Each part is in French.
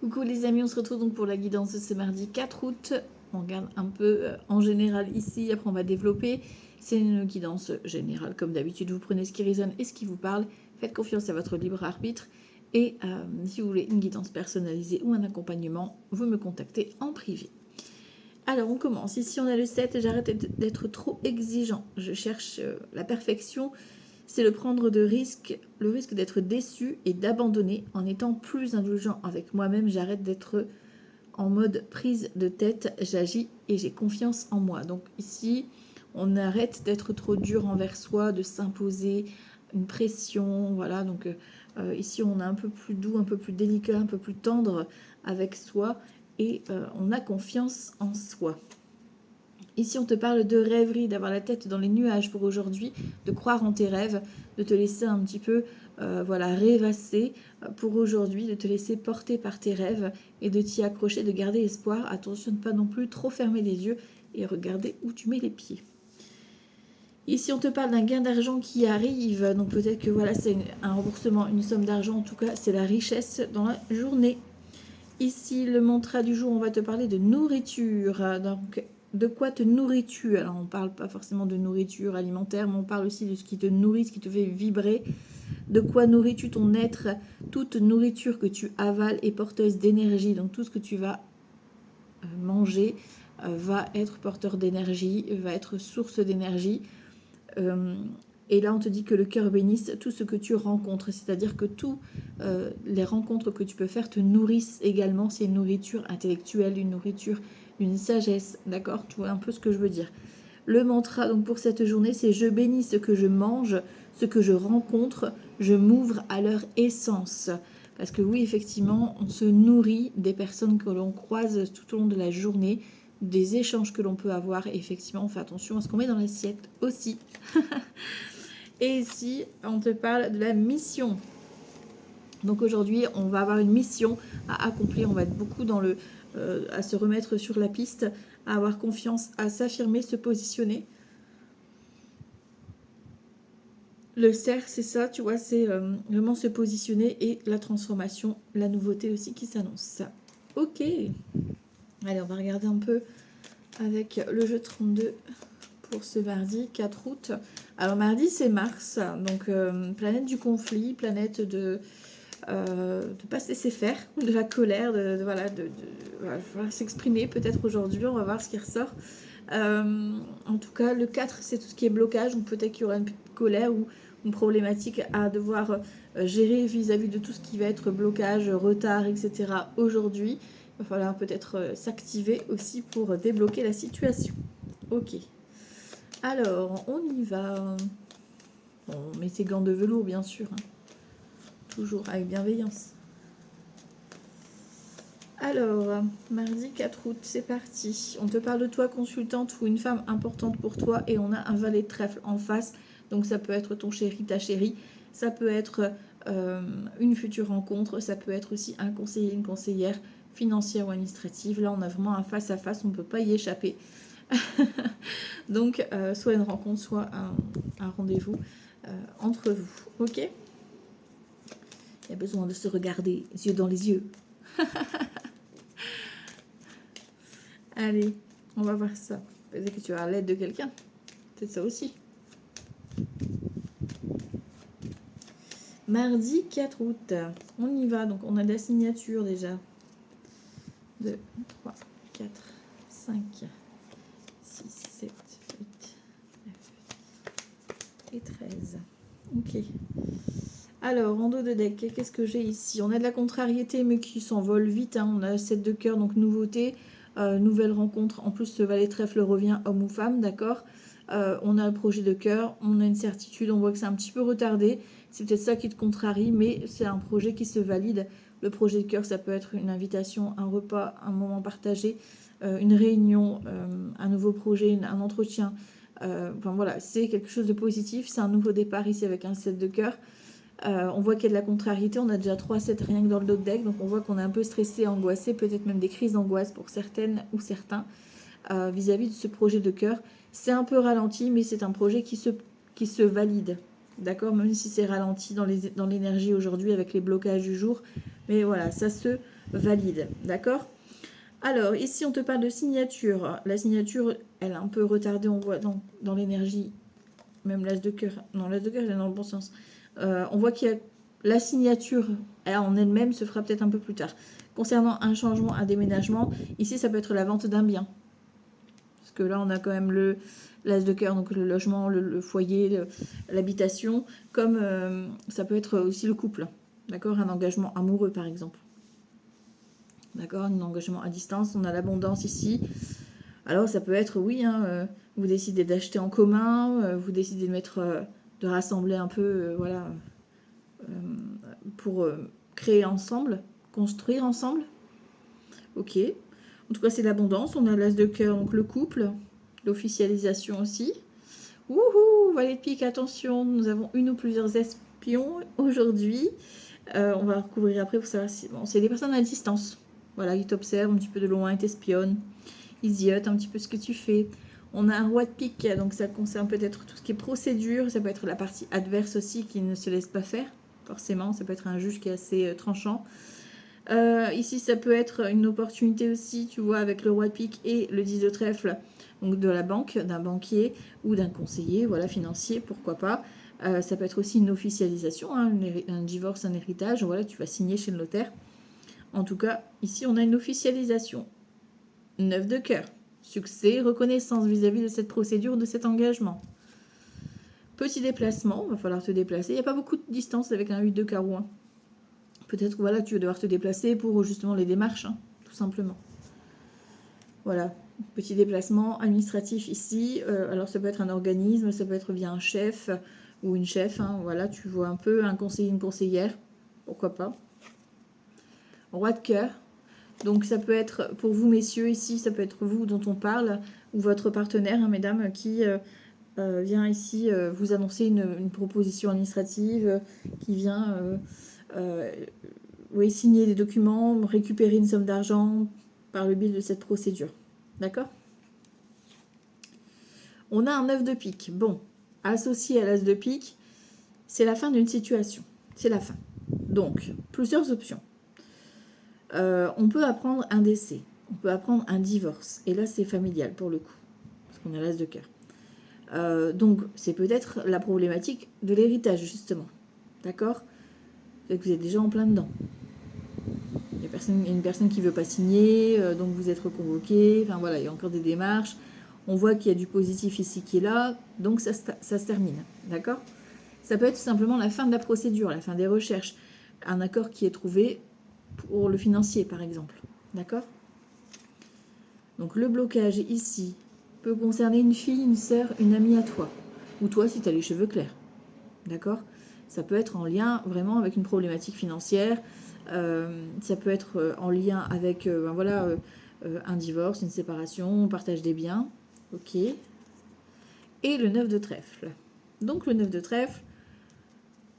Coucou les amis, on se retrouve donc pour la guidance de ce mardi 4 août. On regarde un peu en général ici, après on va développer. C'est une guidance générale comme d'habitude, vous prenez ce qui résonne et ce qui vous parle. Faites confiance à votre libre arbitre. Et si vous voulez une guidance personnalisée ou un accompagnement, vous me contactez en privé. Alors on commence, ici on a le 7, j'arrête d'être trop exigeant. Je cherche la perfection. C'est le prendre de risque, le risque d'être déçu et d'abandonner en étant plus indulgent avec moi-même. J'arrête d'être en mode prise de tête, j'agis et j'ai confiance en moi. Donc ici, on arrête d'être trop dur envers soi, de s'imposer une pression. Voilà, donc ici on est un peu plus doux, un peu plus délicat, un peu plus tendre avec soi et on a confiance en soi. Ici, on te parle de rêverie, d'avoir la tête dans les nuages pour aujourd'hui, de croire en tes rêves, de te laisser un petit peu rêvasser pour aujourd'hui, de te laisser porter par tes rêves et de t'y accrocher, de garder espoir. Attention de ne pas non plus trop fermer les yeux et regarder où tu mets les pieds. Ici, on te parle d'un gain d'argent qui arrive, donc peut-être que voilà, c'est un remboursement, une somme d'argent, en tout cas, c'est la richesse dans la journée. Ici, le mantra du jour, on va te parler de nourriture. Donc, de quoi te nourris-tu? Alors, on ne parle pas forcément de nourriture alimentaire, mais on parle aussi de ce qui te nourrit, ce qui te fait vibrer. De quoi nourris-tu ton être? Toute nourriture que tu avales est porteuse d'énergie. Donc, tout ce que tu vas manger va être porteur d'énergie, va être source d'énergie. Et là, on te dit que le cœur bénisse tout ce que tu rencontres. C'est-à-dire que toutes les rencontres que tu peux faire te nourrissent également. C'est une nourriture intellectuelle, une nourriture d'une sagesse. D'accord? Tu vois un peu ce que je veux dire. Le mantra donc pour cette journée, c'est « Je bénis ce que je mange, ce que je rencontre, je m'ouvre à leur essence ». Parce que oui, effectivement, on se nourrit des personnes que l'on croise tout au long de la journée, des échanges que l'on peut avoir. Et effectivement, on fait attention à ce qu'on met dans l'assiette aussi. Et ici, on te parle de la mission. Donc aujourd'hui, on va avoir une mission à accomplir. On va être beaucoup dans à se remettre sur la piste, à avoir confiance, à s'affirmer, se positionner. Le cerf, c'est ça, tu vois, c'est vraiment se positionner et la transformation, la nouveauté aussi qui s'annonce. Ok. Allez, on va regarder un peu avec le jeu 32 pour ce mardi 4 août. Alors mardi, c'est Mars, donc planète du conflit, planète de pas se laisser faire, de la colère, voilà, s'exprimer peut-être aujourd'hui, on va voir ce qui ressort. En tout cas, le 4, c'est tout ce qui est blocage, donc peut-être qu'il y aura une petite colère ou une problématique à devoir gérer vis-à-vis de tout ce qui va être blocage, retard, etc. aujourd'hui. Il va falloir peut-être s'activer aussi pour débloquer la situation. Ok. Alors, on y va. On met ses gants de velours, bien sûr. Hein. Toujours avec bienveillance. Alors, mardi 4 août, c'est parti. On te parle de toi, consultante ou une femme importante pour toi, et on a un valet de trèfle en face. Donc, ça peut être ton chéri, ta chérie. Ça peut être une future rencontre. Ça peut être aussi un conseiller, une conseillère financière ou administrative. Là, on a vraiment un face-à-face. On ne peut pas y échapper. Donc, soit une rencontre, soit un rendez-vous entre vous. Ok? Il y a besoin de se regarder les yeux dans les yeux. Allez, on va voir ça. Peut-être que tu as l'aide de quelqu'un. C'est ça aussi. Mardi 4 août. On y va. Donc, on a la signature déjà. 2, 3, 4, 5, 6, 7, 8, 9 et 13. Ok. Alors, en dos de deck, qu'est-ce que j'ai ici? On a de la contrariété, mais qui s'envole vite. Hein. On a 7 de cœur, donc nouveauté. Nouvelle rencontre. En plus, ce valet trèfle revient homme ou femme, d'accord. On a le projet de cœur. On a une certitude. On voit que c'est un petit peu retardé. C'est peut-être ça qui te contrarie, mais c'est un projet qui se valide. Le projet de cœur, ça peut être une invitation, un repas, un moment partagé, une réunion, un nouveau projet, un entretien. Enfin voilà, c'est quelque chose de positif. C'est un nouveau départ ici avec un 7 de cœur. On voit qu'il y a de la contrariété, on a déjà 3-7 rien que dans le dos de deck, donc on voit qu'on est un peu stressé, angoissé, peut-être même des crises d'angoisse pour certaines ou certains vis-à-vis de ce projet de cœur. C'est un peu ralenti, mais c'est un projet qui se valide, d'accord, même si c'est ralenti dans l'énergie aujourd'hui avec les blocages du jour. Mais voilà, ça se valide, d'accord? Alors, ici, on te parle de signature. La signature, elle est un peu retardée, on voit dans l'énergie, même l'as de cœur. Non, l'as de cœur, elle est dans le bon sens. On voit qu'il y a la signature en elle-même se fera peut-être un peu plus tard. Concernant un changement, un déménagement, ici, ça peut être la vente d'un bien. Parce que là, on a quand même l'as de cœur, donc le logement, le foyer, l'habitation, comme ça peut être aussi le couple. D'accord? Un engagement amoureux, par exemple. D'accord? Un engagement à distance. On a l'abondance ici. Alors, ça peut être, oui, hein, vous décidez d'acheter en commun, vous décidez de mettre, de rassembler un peu, voilà, euh, pour créer ensemble, construire ensemble. Ok. En tout cas, c'est l'abondance. On a l'as de cœur, donc le couple, l'officialisation aussi. Wouhou, valet de pique, attention, nous avons une ou plusieurs espions aujourd'hui. On va recouvrir après pour savoir si... Bon, c'est des personnes à distance. Voilà, ils t'observent un petit peu de loin, ils t'espionnent. Ils ziotent un petit peu ce que tu fais. On a un roi de pique, donc ça concerne peut-être tout ce qui est procédure. Ça peut être la partie adverse aussi qui ne se laisse pas faire, forcément. Ça peut être un juge qui est assez tranchant. Ici, ça peut être une opportunité aussi, tu vois, avec le roi de pique et le 10 de trèfle, donc de la banque, d'un banquier ou d'un conseiller, voilà, financier, pourquoi pas. Ça peut être aussi une officialisation, hein, un divorce, un héritage, voilà, tu vas signer chez le notaire. En tout cas, ici, on a une officialisation. 9 de cœur. Succès, reconnaissance vis-à-vis de cette procédure, de cet engagement. Petit déplacement, il va falloir te déplacer. Il n'y a pas beaucoup de distance avec un 8 de carreau. Hein. Peut-être, voilà, tu vas devoir te déplacer pour justement les démarches, hein, tout simplement. Voilà, petit déplacement administratif ici. Alors, ça peut être un organisme, ça peut être via un chef ou une chef. Hein, voilà, tu vois un peu un conseiller, une conseillère. Pourquoi pas. Roi de cœur. Donc, ça peut être, pour vous, messieurs, ici, ça peut être vous dont on parle, ou votre partenaire, hein, mesdames, qui vient ici vous annoncer une proposition administrative, qui vient oui, signer des documents, récupérer une somme d'argent par le biais de cette procédure. D'accord? On a un 9 de pique. Bon, associé à l'as de pique, c'est la fin d'une situation. C'est la fin. Donc, plusieurs options. On peut apprendre un décès. On peut apprendre un divorce. Et là, c'est familial pour le coup. Parce qu'on a l'as de cœur. Donc, c'est peut-être la problématique de l'héritage, justement. D'accord? Vous êtes déjà en plein dedans. Il y a une personne qui ne veut pas signer, donc vous êtes reconvoqué. Enfin voilà, il y a encore des démarches. On voit qu'il y a du positif ici qui est là, donc ça se termine. D'accord? Ça peut être simplement la fin de la procédure, la fin des recherches. Un accord qui est trouvé pour le financier, par exemple. D'accord? Donc le blocage ici peut concerner une fille, une sœur, une amie à toi. Ou toi si tu as les cheveux clairs. D'accord? Ça peut être en lien vraiment avec une problématique financière. Ça peut être en lien avec voilà, un divorce, une séparation, partage des biens. Ok. Et le 9 de trèfle. Donc le 9 de trèfle,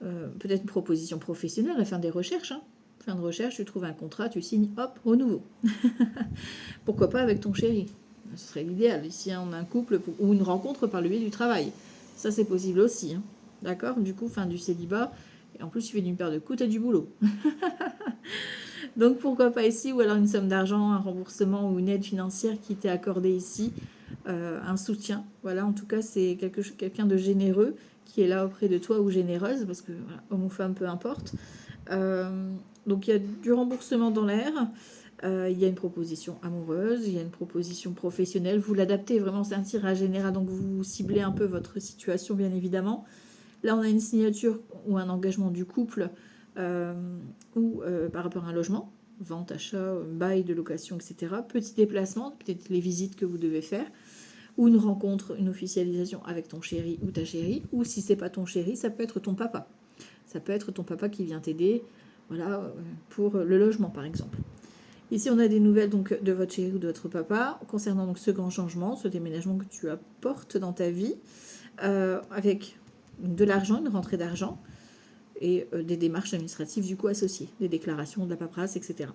peut-être une proposition professionnelle, la fin des recherches. Hein. Fin de recherche, tu trouves un contrat, tu signes, hop, au nouveau. Pourquoi pas avec ton chéri? Ce serait l'idéal. Ici, on a un couple ou une rencontre par le biais du travail. Ça, c'est possible aussi. Hein. D'accord? Du coup, fin du célibat. Et en plus, tu fais d'une paire de coups, tu as du boulot. Donc, pourquoi pas ici? Ou alors une somme d'argent, un remboursement ou une aide financière qui t'est accordée ici. Un soutien. Voilà, en tout cas, c'est quelqu'un de généreux qui est là auprès de toi ou généreuse, parce que voilà, homme ou femme, peu importe. Donc, il y a du remboursement dans l'air. Il y a une proposition amoureuse, il y a une proposition professionnelle. Vous l'adaptez vraiment, c'est un tirage général, donc vous ciblez un peu votre situation, bien évidemment. Là, on a une signature ou un engagement du couple ou par rapport à un logement, vente, achat, bail de location, etc. Petit déplacement, peut-être les visites que vous devez faire, ou une rencontre, une officialisation avec ton chéri ou ta chérie, ou si c'est pas ton chéri, ça peut être ton papa. Ça peut être ton papa qui vient t'aider, voilà, pour le logement, par exemple. Ici, on a des nouvelles donc, de votre chéri ou de votre papa concernant donc, ce grand changement, ce déménagement que tu apportes dans ta vie, avec de l'argent, une rentrée d'argent et des démarches administratives du coup associées, des déclarations, de la paperasse, etc.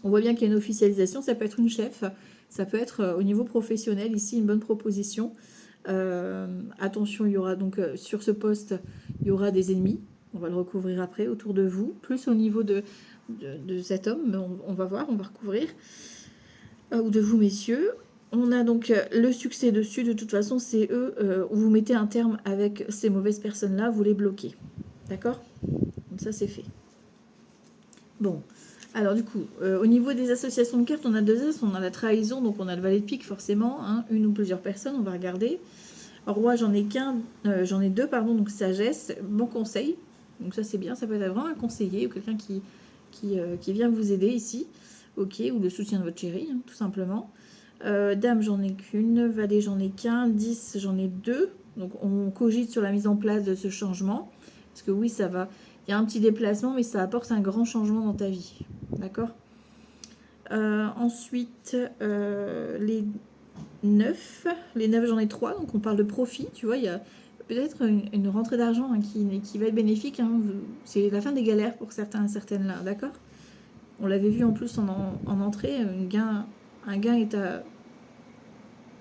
On voit bien qu'il y a une officialisation, ça peut être une chef, ça peut être au niveau professionnel, ici une bonne proposition. Attention, il y aura donc sur ce poste, il y aura des ennemis, on va le recouvrir après, autour de vous, plus au niveau de de cet homme, mais on va voir, on va recouvrir, ou de vous messieurs. On a donc le succès dessus, de toute façon c'est eux, où vous mettez un terme avec ces mauvaises personnes-là, vous les bloquez. D'accord? Comme ça c'est fait. Bon, alors du coup, au niveau des associations de cartes, on a 2 as, on a la trahison, donc on a le valet de pique forcément, hein, une ou plusieurs personnes, on va regarder. Roi, j'en ai j'en ai 2, pardon, donc sagesse, bon conseil. Donc ça c'est bien, ça peut être vraiment un conseiller ou quelqu'un qui vient vous aider ici. Ok, ou le soutien de votre chéri, hein, tout simplement. Dame, j'en ai qu'une. Valet, j'en ai qu'un. 10, j'en ai 2. Donc on cogite sur la mise en place de ce changement. Parce que oui, ça va. Il y a un petit déplacement, mais ça apporte un grand changement dans ta vie. D'accord? Ensuite, les 9. Les 9, j'en ai 3. Donc on parle de profit. Tu vois, il y a peut-être une rentrée d'argent, hein, qui va être bénéfique, hein. C'est la fin des galères pour certaines là. D'accord? On l'avait vu en plus en entrée. Un gain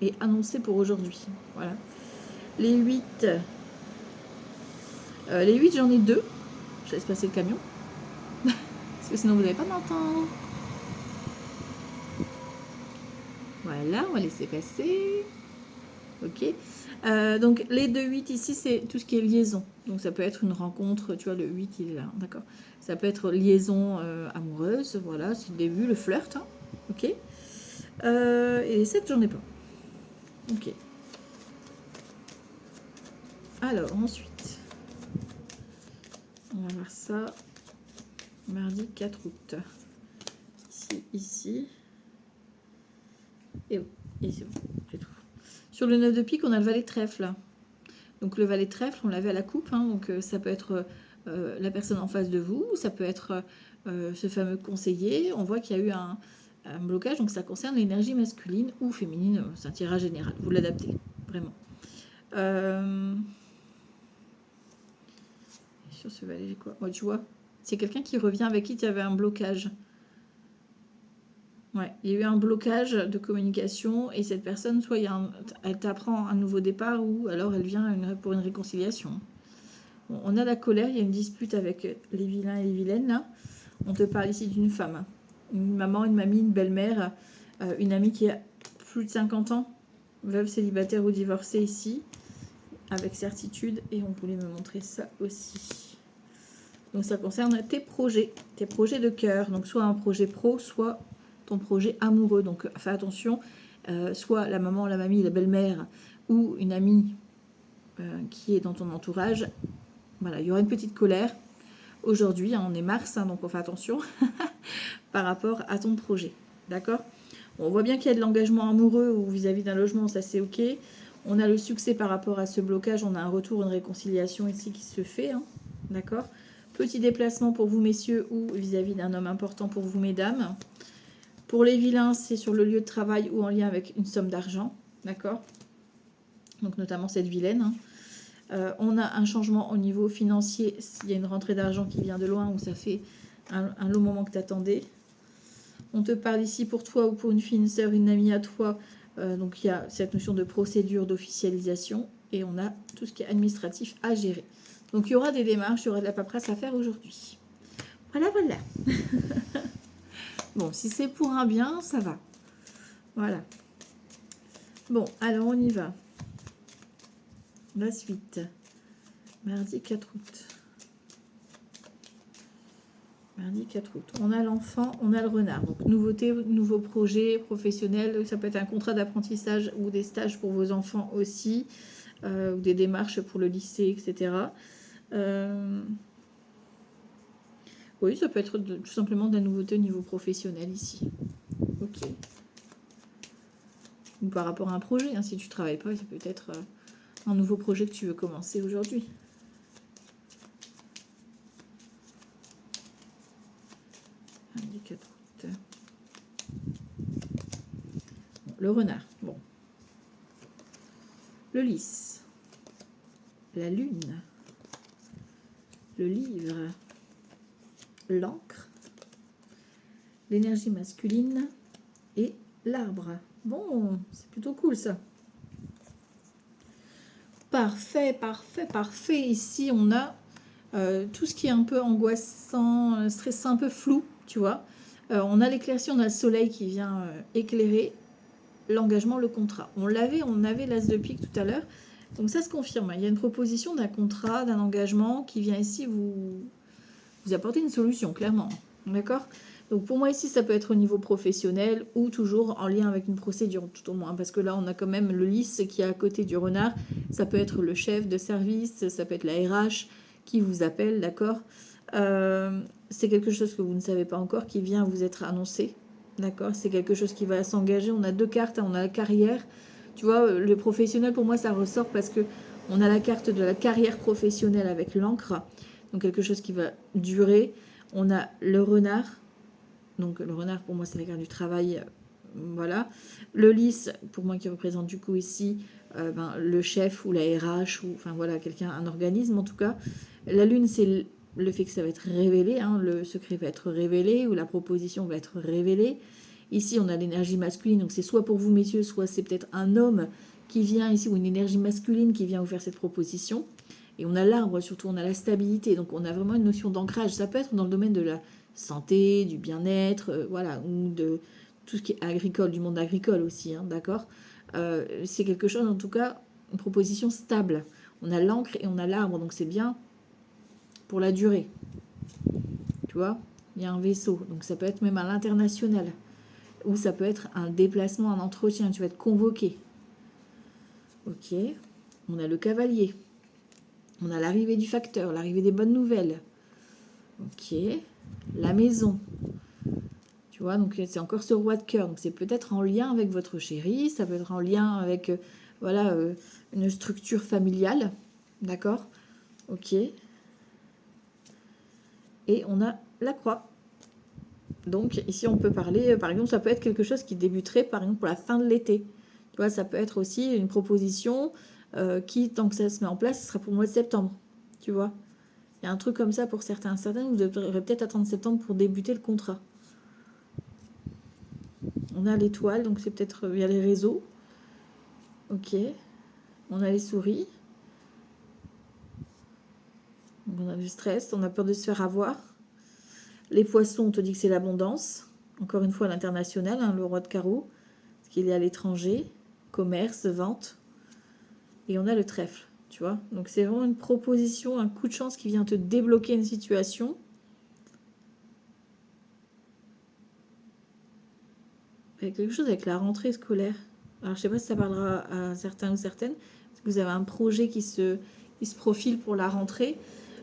est annoncé pour aujourd'hui. Voilà. Les 8. Les 8, j'en ai 2. Je laisse passer le camion. Parce que sinon, vous n'allez pas m'entendre. Voilà, on va laisser passer. Ok. Donc, les 2 8 ici, c'est tout ce qui est liaison. Donc, ça peut être une rencontre. Tu vois, le 8, il est là. D'accord. Ça peut être liaison amoureuse. Voilà, c'est le début, le flirt. Hein. Ok. Et les 7, j'en ai pas. Ok. Alors, ensuite, on va voir ça. Mardi 4 août. Ici. Et c'est bon, c'est tout. Sur le 9 de pique, on a le valet de trèfle. Donc le valet de trèfle, on l'avait à la coupe. Hein, donc ça peut être la personne en face de vous. Ça peut être ce fameux conseiller. On voit qu'il y a eu un blocage. Donc ça concerne l'énergie masculine ou féminine. C'est un tirage général. Vous l'adaptez. Vraiment. Sur ce valet, j'ai quoi? Oh, tu vois, c'est quelqu'un qui revient avec qui tu avais un blocage. Ouais, il y a eu un blocage de communication et cette personne, soit elle t'apprend un nouveau départ ou alors elle vient pour une réconciliation. Bon, on a la colère, il y a une dispute avec les vilains et les vilaines là. On te parle ici d'une femme, une maman, une mamie, une belle-mère, une amie qui a plus de 50 ans, veuve, célibataire ou divorcée ici, avec certitude. Et on voulait me montrer ça aussi. Donc ça concerne tes projets de cœur. Donc soit un projet pro, soit ton projet amoureux. Donc fais attention, soit la maman, la mamie, la belle-mère ou une amie qui est dans ton entourage. Voilà, il y aura une petite colère. Aujourd'hui, hein, on est mars, hein, donc on fait attention par rapport à ton projet. D'accord? Bon, on voit bien qu'il y a de l'engagement amoureux ou vis-à-vis d'un logement, ça c'est ok. On a le succès par rapport à ce blocage, on a un retour, une réconciliation ici qui se fait. Hein, d'accord? Petit déplacement pour vous, messieurs, ou vis-à-vis d'un homme important pour vous, mesdames. Pour les vilains, c'est sur le lieu de travail ou en lien avec une somme d'argent. D'accord? Donc, notamment cette vilaine. Hein. On a un changement au niveau financier s'il y a une rentrée d'argent qui vient de loin ou ça fait un long moment que tu attendais. On te parle ici pour toi ou pour une fille, une sœur, une amie à toi. Donc, il y a cette notion de procédure, d'officialisation. Et on a tout ce qui est administratif à gérer. Donc, il y aura des démarches, il y aura de la paperasse à faire aujourd'hui. Voilà, voilà. Bon, si c'est pour un bien, ça va. Voilà. Bon, alors on y va. La suite. Mardi 4 août. Mardi 4 août. On a l'enfant, on a le renard. Donc, nouveauté, nouveau projet professionnel. Ça peut être un contrat d'apprentissage ou des stages pour vos enfants aussi. Ou des démarches pour le lycée, etc. Oui, ça peut être tout simplement de la nouveauté au niveau professionnel ici. Ok. Ou par rapport à un projet, hein, si tu ne travailles pas, ça peut être un nouveau projet que tu veux commencer aujourd'hui. Le renard, bon. Le lys. La lune. Le livre. L'encre. L'énergie masculine. Et l'arbre. Bon, c'est plutôt cool ça. Parfait, parfait, parfait. Ici, on a tout ce qui est un peu angoissant, stressant, un peu flou. tu vois. On a l'éclaircie, on a le soleil qui vient éclairer l'engagement, le contrat. On avait l'as de pique tout à l'heure. Donc ça se confirme. Il y a une proposition d'un contrat, d'un engagement qui vient ici vous apporter une solution, clairement. D'accord? Donc pour moi ici, ça peut être au niveau professionnel ou toujours en lien avec une procédure, tout au moins. Parce que là, on a quand même le lys qui est à côté du renard. Ça peut être le chef de service, ça peut être la RH qui vous appelle, d'accord? C'est quelque chose que vous ne savez pas encore qui vient vous être annoncé. D'accord? C'est quelque chose qui va s'engager. On a deux cartes, hein. On a la carrière. Tu vois, le professionnel, pour moi, ça ressort parce que on a la carte de la carrière professionnelle avec l'encre. Donc quelque chose qui va durer. On a le renard. Donc le renard, pour moi, c'est la carte du travail. Voilà. Le lys, pour moi, qui représente du coup ici le chef ou la RH, ou enfin voilà, quelqu'un, un organisme en tout cas. La lune, c'est le fait que ça va être révélé, hein, le secret va être révélé, ou la proposition va être révélée. Ici, on a l'énergie masculine, donc c'est soit pour vous, messieurs, soit c'est peut-être un homme qui vient ici, ou une énergie masculine qui vient vous faire cette proposition. Et on a l'arbre, surtout, on a la stabilité, donc on a vraiment une notion d'ancrage. Ça peut être dans le domaine de la santé, du bien-être, voilà, ou de tout ce qui est agricole, du monde agricole aussi, hein, d'accord. C'est quelque chose, en tout cas, une proposition stable. On a l'encre et on a l'arbre, donc c'est bien pour la durée. Tu vois, il y a un vaisseau, donc ça peut être même à l'international, ou ça peut être un déplacement, un entretien, tu vas être convoqué. Ok, on a le cavalier, on a l'arrivée du facteur, l'arrivée des bonnes nouvelles. Ok, la maison. Tu vois, donc c'est encore ce roi de cœur, donc c'est peut-être en lien avec votre chéri, ça peut être en lien avec voilà, une structure familiale, d'accord. Ok. Et on a la croix. Donc ici on peut parler, par exemple, ça peut être quelque chose qui débuterait par exemple pour la fin de l'été. Tu vois, ça peut être aussi une proposition qui, tant que ça se met en place, ce sera pour le mois de septembre. Tu vois, il y a un truc comme ça pour certains. Certains, vous devrez peut-être attendre septembre pour débuter le contrat. On a l'étoile, donc c'est peut-être via les réseaux. Ok. On a les souris. Donc on a du stress, on a peur de se faire avoir. Les poissons, on te dit que c'est l'abondance. Encore une fois, à l'international, hein, le roi de carreau, parce qu'il est à l'étranger. Commerce, vente. Et on a le trèfle, tu vois. Donc c'est vraiment une proposition, un coup de chance qui vient te débloquer une situation. Il y a quelque chose avec la rentrée scolaire. Alors je sais pas si ça parlera à certains ou certaines. Parce que vous avez un projet qui se profile pour la rentrée.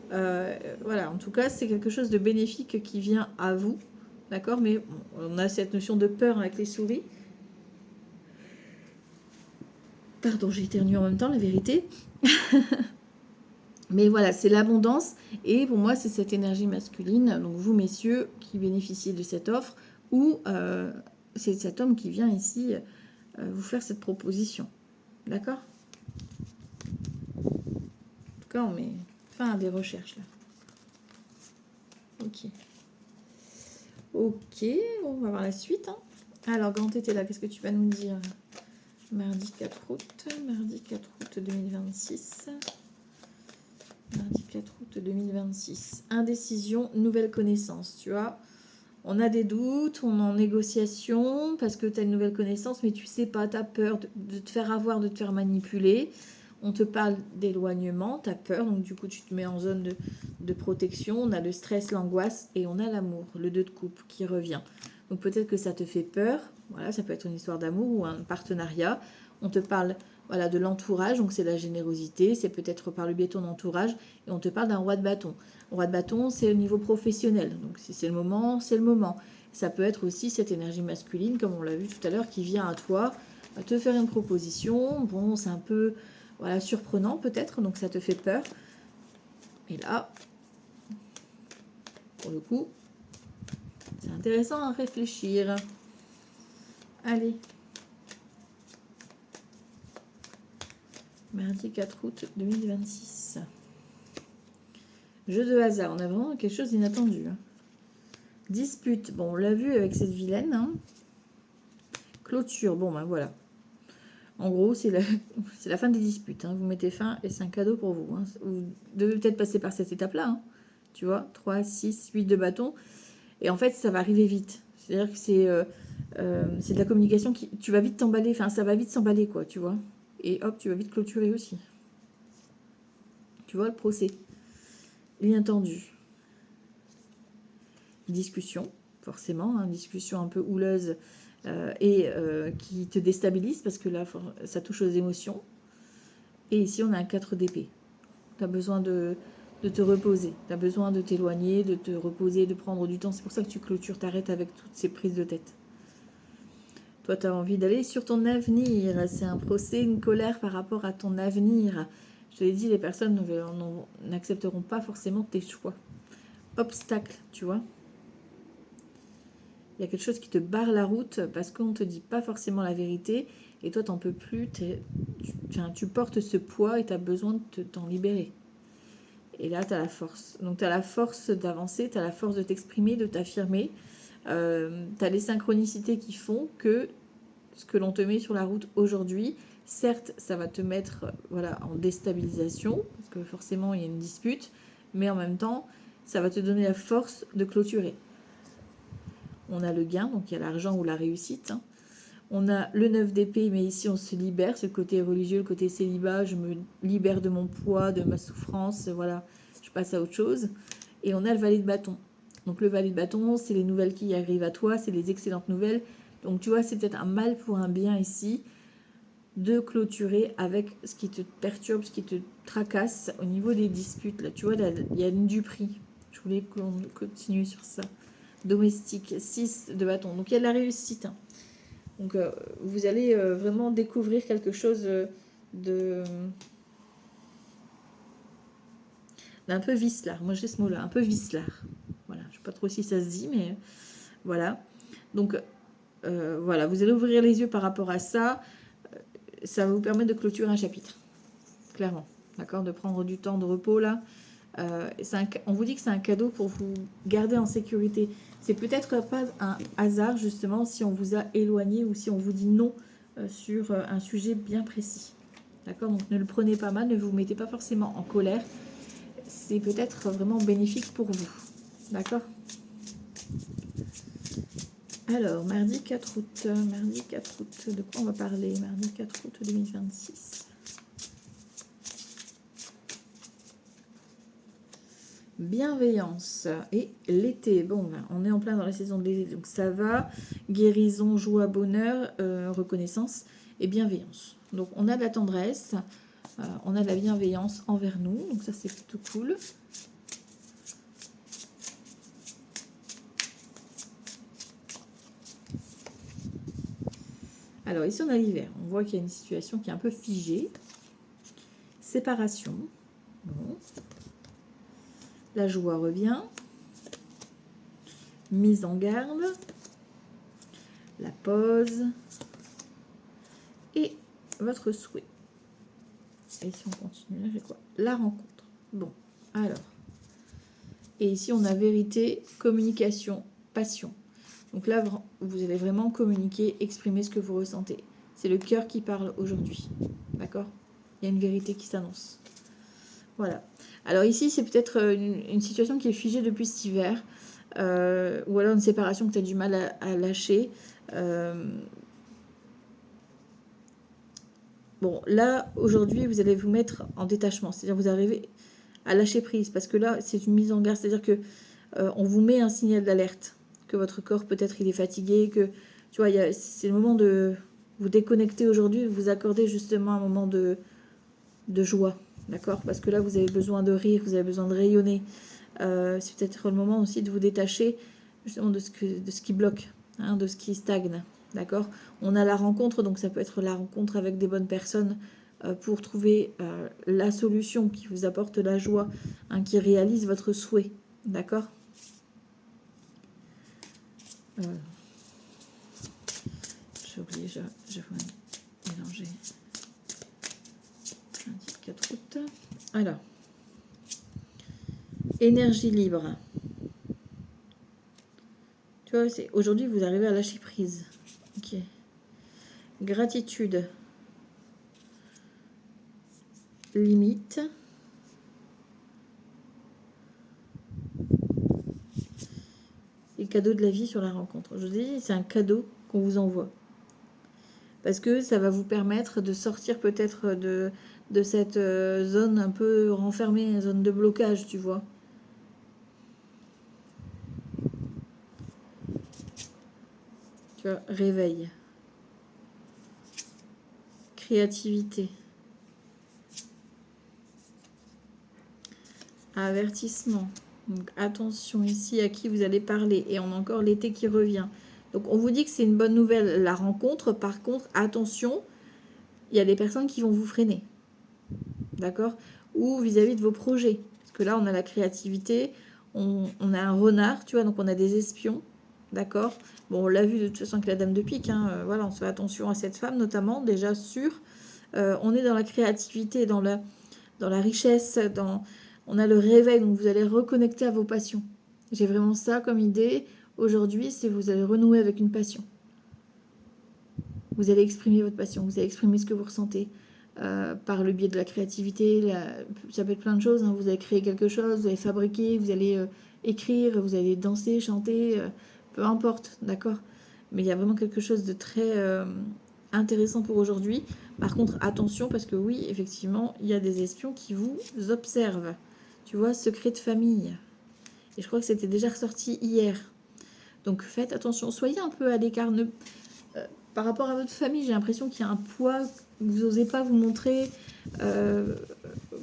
Voilà, en tout cas, c'est quelque chose de bénéfique qui vient à vous. D'accord. Mais bon, on a cette notion de peur avec les souris. Pardon, j'ai éternué en même temps, la vérité. Mais voilà, c'est l'abondance. Et pour moi, c'est cette énergie masculine. Donc vous, messieurs, qui bénéficiez de cette offre. Ou c'est cet homme qui vient ici vous faire cette proposition. D'accord? En tout cas, on met fin à des recherches là. Ok. Ok, on va voir la suite. Hein. Alors, quand tu étais là, qu'est-ce que tu vas nous dire? Mardi 4 août. Mardi 4 août 2026. Mardi 4 août 2026. Indécision, nouvelle connaissance, tu vois. On a des doutes, on est en négociation parce que tu as une nouvelle connaissance, mais tu sais pas, tu as peur de te faire avoir, de te faire manipuler. On te parle d'éloignement, tu as peur, donc du coup tu te mets en zone de protection. On a le stress, l'angoisse et on a l'amour, le 2 de coupe qui revient. Donc peut-être que ça te fait peur, voilà, ça peut être une histoire d'amour ou un partenariat. On te parle voilà, de l'entourage, donc c'est la générosité, c'est peut-être par le biais de ton entourage, et on te parle d'un roi de bâton. Roi de bâton, c'est au niveau professionnel, donc si c'est le moment, c'est le moment. Ça peut être aussi cette énergie masculine, comme on l'a vu tout à l'heure, qui vient à toi, à te faire une proposition. Bon, c'est un peu voilà, surprenant peut-être, donc ça te fait peur. Et là, pour le coup, c'est intéressant à réfléchir. Allez. Mardi 4 août 2026. Jeu de hasard, on a vraiment quelque chose d'inattendu. Hein. Dispute, bon, on l'a vu avec cette vilaine. Hein. Clôture, bon, ben voilà. En gros, c'est la fin des disputes. Hein. Vous mettez fin et c'est un cadeau pour vous. Hein. Vous devez peut-être passer par cette étape-là. Hein. Tu vois, 3, 6, 8 de bâton. Et en fait, ça va arriver vite. C'est-à-dire que c'est de la communication qui... Tu vas vite t'emballer, enfin, ça va vite s'emballer, quoi, tu vois. Et hop, tu vas vite clôturer aussi. Tu vois, le procès. Bien tendu. Discussion, forcément, hein, discussion un peu houleuse qui te déstabilise, parce que là, ça touche aux émotions. Et ici, on a un 4 d'épée. Tu as besoin de te reposer. Tu as besoin de t'éloigner, de te reposer, de prendre du temps. C'est pour ça que tu clôtures, t'arrêtes avec toutes ces prises de tête. Toi, tu as envie d'aller sur ton avenir. C'est un procès, une colère par rapport à ton avenir. Je te l'ai dit, les personnes n'accepteront pas forcément tes choix. Obstacle, tu vois. Il y a quelque chose qui te barre la route parce qu'on ne te dit pas forcément la vérité. Et toi, tu n'en peux plus. Tu portes ce poids et tu as besoin de t'en libérer. Et là, tu as la force. Donc, tu as la force d'avancer, tu as la force de t'exprimer, de t'affirmer. Tu as les synchronicités qui font que ce que l'on te met sur la route aujourd'hui, certes, ça va te mettre en déstabilisation, parce que forcément, il y a une dispute, mais en même temps, ça va te donner la force de clôturer. On a le gain, donc il y a l'argent ou la réussite. Hein. On a le 9 d'épée, mais ici, on se libère. C'est le côté religieux, le côté célibat. Je me libère de mon poids, de ma souffrance. Voilà, je passe à autre chose. Et on a le valet de bâton. Donc le valet de bâton, c'est les nouvelles qui arrivent à toi, c'est les excellentes nouvelles. Donc tu vois, c'est peut-être un mal pour un bien ici de clôturer avec ce qui te perturbe, ce qui te tracasse au niveau des disputes. Là, tu vois, là, il y a une du prix. Je voulais qu'on continue sur ça. Domestique, 6 de bâton. Donc il y a de la réussite. Hein. Donc vous allez vraiment découvrir quelque chose d'un peu vicelard. Moi j'ai ce mot-là, un peu vicelard. Voilà, je ne sais pas trop si ça se dit, mais voilà. Donc voilà, vous allez ouvrir les yeux par rapport à ça. Ça va vous permettre de clôturer un chapitre, clairement. D'accord, de prendre du temps de repos là. On vous dit que c'est un cadeau pour vous garder en sécurité. C'est peut-être pas un hasard justement si on vous a éloigné ou si on vous dit non sur un sujet bien précis. D'accord, donc ne le prenez pas mal, ne vous mettez pas forcément en colère. C'est peut-être vraiment bénéfique pour vous. D'accord. Alors, mardi 4 août. Mardi 4 août, de quoi on va parler? Mardi 4 août 2026. Bienveillance et l'été. Bon, ben, on est en plein dans la saison de l'été, donc ça va. Guérison, joie, bonheur, reconnaissance et bienveillance. Donc on a de la tendresse, on a de la bienveillance envers nous, donc ça c'est plutôt cool. Alors ici on a l'hiver, on voit qu'il y a une situation qui est un peu figée. Séparation. Bon. La joie revient. Mise en garde. La pause. Et votre souhait. Et ici on continue, là j'ai quoi? La rencontre. Bon, alors. Et ici on a vérité, communication, passion. Donc là, vous allez vraiment communiquer, exprimer ce que vous ressentez. C'est le cœur qui parle aujourd'hui. D'accord? Il y a une vérité qui s'annonce. Voilà. Alors ici, c'est peut-être une situation qui est figée depuis cet hiver. Ou alors une séparation que tu as du mal à lâcher. Bon, là, aujourd'hui, vous allez vous mettre en détachement. C'est-à-dire vous arrivez à lâcher prise. Parce que là, c'est une mise en garde. C'est-à-dire que on vous met un signal d'alerte. Que votre corps, peut-être, il est fatigué. Que, tu vois, c'est le moment de vous déconnecter aujourd'hui. Vous accorder justement un moment de joie. D'accord? Parce que là, vous avez besoin de rire. Vous avez besoin de rayonner. C'est peut-être le moment aussi de vous détacher justement de ce qui bloque. Hein, de ce qui stagne. D'accord? On a la rencontre, donc ça peut être la rencontre avec des bonnes personnes pour trouver la solution qui vous apporte la joie, hein, qui réalise votre souhait. D'accord? J'ai oublié, je vais mélanger. Lundi 4 août. Alors, énergie libre. Tu vois, aujourd'hui, vous arrivez à lâcher prise. Ok. Gratitude. Limite. les cadeaux de la vie sur la rencontre. Je vous dis, c'est un cadeau qu'on vous envoie. Parce que ça va vous permettre de sortir peut-être de cette zone un peu renfermée, zone de blocage, tu vois. Tu vois, réveil. Créativité. Avertissement. Donc attention ici à qui vous allez parler. Et on a encore l'été qui revient. Donc on vous dit que c'est une bonne nouvelle, la rencontre. Par contre, attention, il y a des personnes qui vont vous freiner. D'accord? Ou vis-à-vis de vos projets. Parce que là, on a la créativité, on a un renard, tu vois, donc on a des espions. D'accord? Bon, on l'a vu de toute façon avec la dame de pique. Hein, voilà, on se fait attention à cette femme, notamment, déjà sûr. On est dans la créativité, dans la richesse, on a le réveil, donc vous allez reconnecter à vos passions. J'ai vraiment ça comme idée. Aujourd'hui, c'est vous allez renouer avec une passion. Vous allez exprimer votre passion, vous allez exprimer ce que vous ressentez par le biais de la créativité. Ça peut être plein de choses. Hein. Vous allez créer quelque chose, vous allez fabriquer, vous allez écrire, vous allez danser, chanter, peu importe, d'accord? Mais il y a vraiment quelque chose de très intéressant pour aujourd'hui. Par contre, attention, parce que oui, effectivement, il y a des espions qui vous observent. Tu vois, secret de famille. Et je crois que c'était déjà ressorti hier. Donc faites attention, soyez un peu à l'écart. Par rapport à votre famille, j'ai l'impression qu'il y a un poids, vous n'osez pas vous montrer,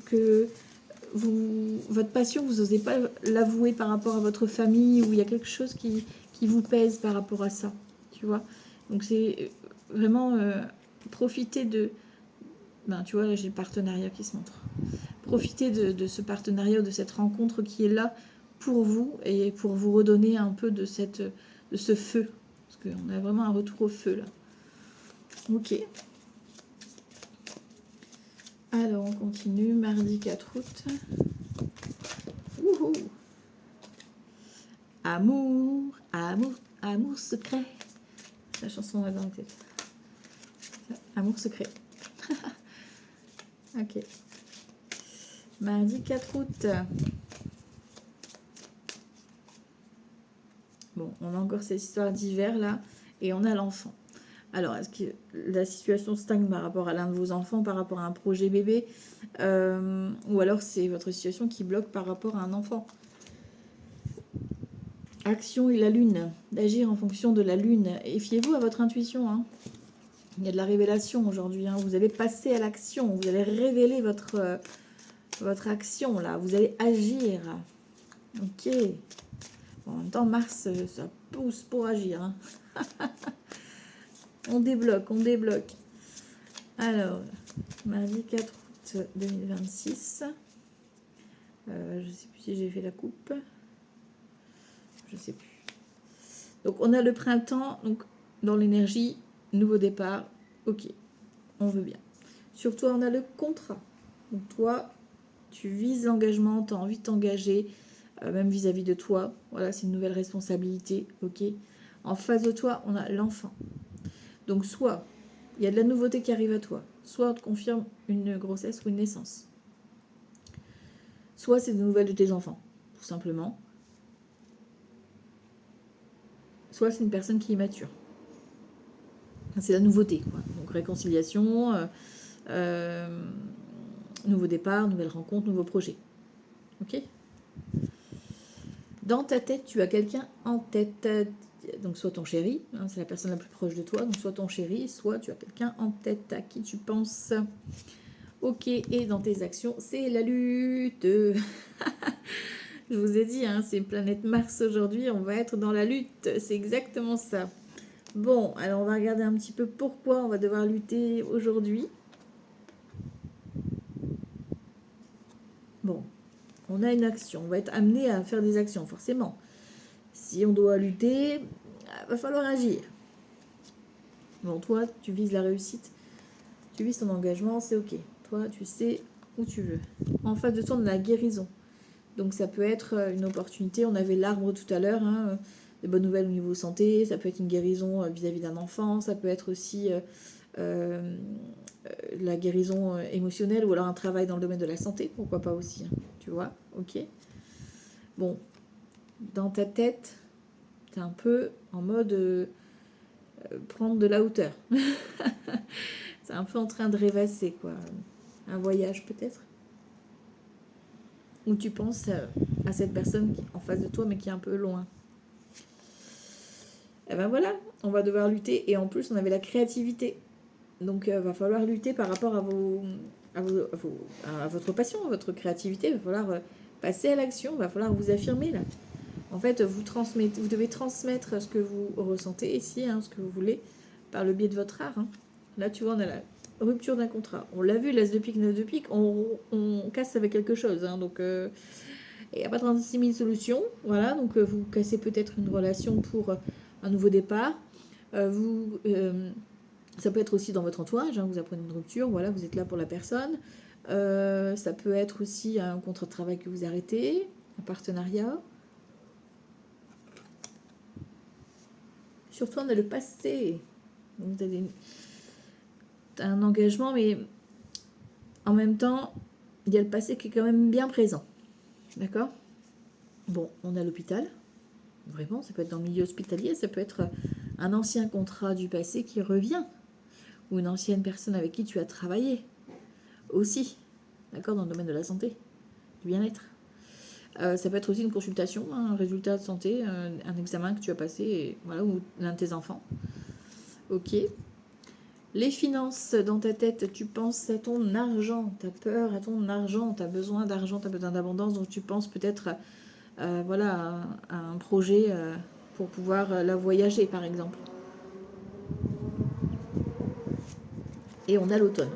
que votre passion, vous n'osez pas l'avouer par rapport à votre famille, ou il y a quelque chose qui vous pèse par rapport à ça, tu vois. Donc c'est vraiment profiter de... Ben, tu vois, là j'ai le partenariat qui se montre. Profitez de ce partenariat, de cette rencontre qui est là pour vous, et pour vous redonner un peu de ce feu. Parce qu'on a vraiment un retour au feu, là. Ok. Alors, on continue. Mardi 4 août. Wouhou. Amour, amour, amour secret. La chanson va dans la tête. Amour secret. Ok. Mardi 4 août. Bon, on a encore cette histoire d'hiver là. Et on a l'enfant. Alors, est-ce que la situation stagne par rapport à l'un de vos enfants, par rapport à un projet bébé, ou alors c'est votre situation qui bloque par rapport à un enfant? Action et la lune, d'agir en fonction de la lune. Et fiez-vous à votre intuition. Hein. Il y a de la révélation aujourd'hui. Hein. Vous allez passer à l'action, vous allez révéler votre action là, vous allez agir. Ok. Bon, en même temps, Mars, ça pousse pour agir. Hein. On débloque, on débloque. Alors, mardi 4 août 2026. Je ne sais plus si j'ai fait la coupe. Je ne sais plus. Donc, on a le printemps. Donc, dans l'énergie, nouveau départ. Ok, on veut bien. Sur toi, on a le contrat. Donc, toi, tu vises l'engagement, tu as envie de t'engager, même vis-à-vis de toi. Voilà, c'est une nouvelle responsabilité. Ok. En face de toi, on a l'enfant. Donc, soit il y a de la nouveauté qui arrive à toi, soit on te confirme une grossesse ou une naissance. Soit c'est des nouvelles de tes enfants, tout simplement. Soit c'est une personne qui est mature. C'est la nouveauté, quoi. Donc réconciliation, nouveau départ, nouvelle rencontre, nouveau projet. Ok ? Dans ta tête, tu as quelqu'un en tête. Donc soit ton chéri, hein, c'est la personne la plus proche de toi, donc soit ton chéri, soit tu as quelqu'un en tête à qui tu penses. Ok, et dans tes actions, c'est la lutte. Je vous ai dit, hein, c'est planète Mars aujourd'hui, on va être dans la lutte, c'est exactement ça. Bon, alors on va regarder un petit peu pourquoi on va devoir lutter aujourd'hui. Bon, on a une action, on va être amené à faire des actions, forcément. Si on doit lutter, il va falloir agir. Bon, toi, tu vises la réussite, tu vises ton engagement, c'est ok. Toi, tu sais où tu veux. En face de toi, on a la guérison. Donc ça peut être une opportunité, on avait l'arbre tout à l'heure, hein, des bonnes nouvelles au niveau santé, ça peut être une guérison vis-à-vis d'un enfant, ça peut être aussi la guérison émotionnelle ou alors un travail dans le domaine de la santé, pourquoi pas aussi, hein, tu vois, ok. Bon, dans ta tête, tu es un peu en mode prendre de la hauteur. C'est un peu en train de rêvasser, quoi. Un voyage, peut-être. Ou tu penses à cette personne en face de toi, mais qui est un peu loin. Et ben voilà, on va devoir lutter. Et en plus, on avait la créativité. Donc, va falloir lutter par rapport à votre passion, à votre créativité. Il va falloir passer à l'action. Il va falloir vous affirmer, là. En fait, vous devez transmettre ce que vous ressentez ici, hein, ce que vous voulez, par le biais de votre art. Hein. Là, tu vois, on a la rupture d'un contrat. On l'a vu, l'as de pique, 9 de pique, on casse avec quelque chose. Hein, donc, il n'y a pas 36 000 solutions. Voilà, donc vous cassez peut-être une relation pour un nouveau départ. Ça peut être aussi dans votre entourage, hein, vous apprenez une rupture, voilà, vous êtes là pour la personne. Ça peut être aussi un contrat de travail que vous arrêtez, un partenariat. Surtout, on a le passé. Donc, tu as un engagement, mais en même temps, il y a le passé qui est quand même bien présent. D'accord? Bon, on a l'hôpital. Vraiment, ça peut être dans le milieu hospitalier, ça peut être un ancien contrat du passé qui revient. Ou une ancienne personne avec qui tu as travaillé. Aussi. D'accord? Dans le domaine de la santé, du bien-être. Ça peut être aussi une consultation, un résultat de santé, un examen que tu as passé, et, voilà, ou l'un de tes enfants. Ok. Les finances, dans ta tête, tu penses à ton argent, tu as peur à ton argent, tu as besoin d'argent, tu as besoin d'abondance, donc tu penses peut-être voilà, à un projet pour pouvoir la voyager, par exemple. Et on a l'automne.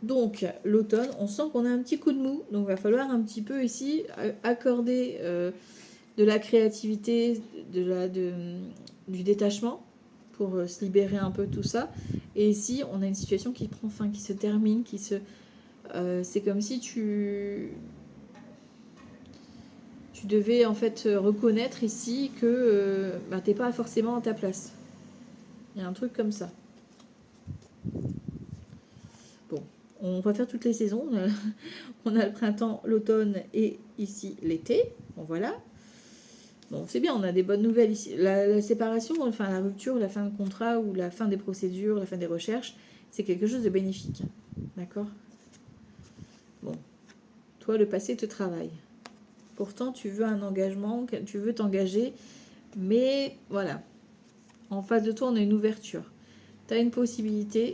Donc, l'automne, on sent qu'on a un petit coup de mou, donc il va falloir un petit peu ici accorder de la créativité, du détachement, pour se libérer un peu de tout ça. Et ici, on a une situation qui prend fin, qui se termine, c'est comme si tu devais en fait reconnaître ici que t'es pas forcément à ta place. Il y a un truc comme ça. Bon, on va faire toutes les saisons. On a le printemps, l'automne et ici l'été. Bon, voilà. Bon, c'est bien, on a des bonnes nouvelles ici. La séparation, enfin la rupture, la fin de contrat ou la fin des procédures, la fin des recherches, c'est quelque chose de bénéfique. D'accord? Bon, toi, le passé te travaille. Pourtant, tu veux un engagement, tu veux t'engager, mais voilà. En face de toi, on a une ouverture. Tu as une possibilité,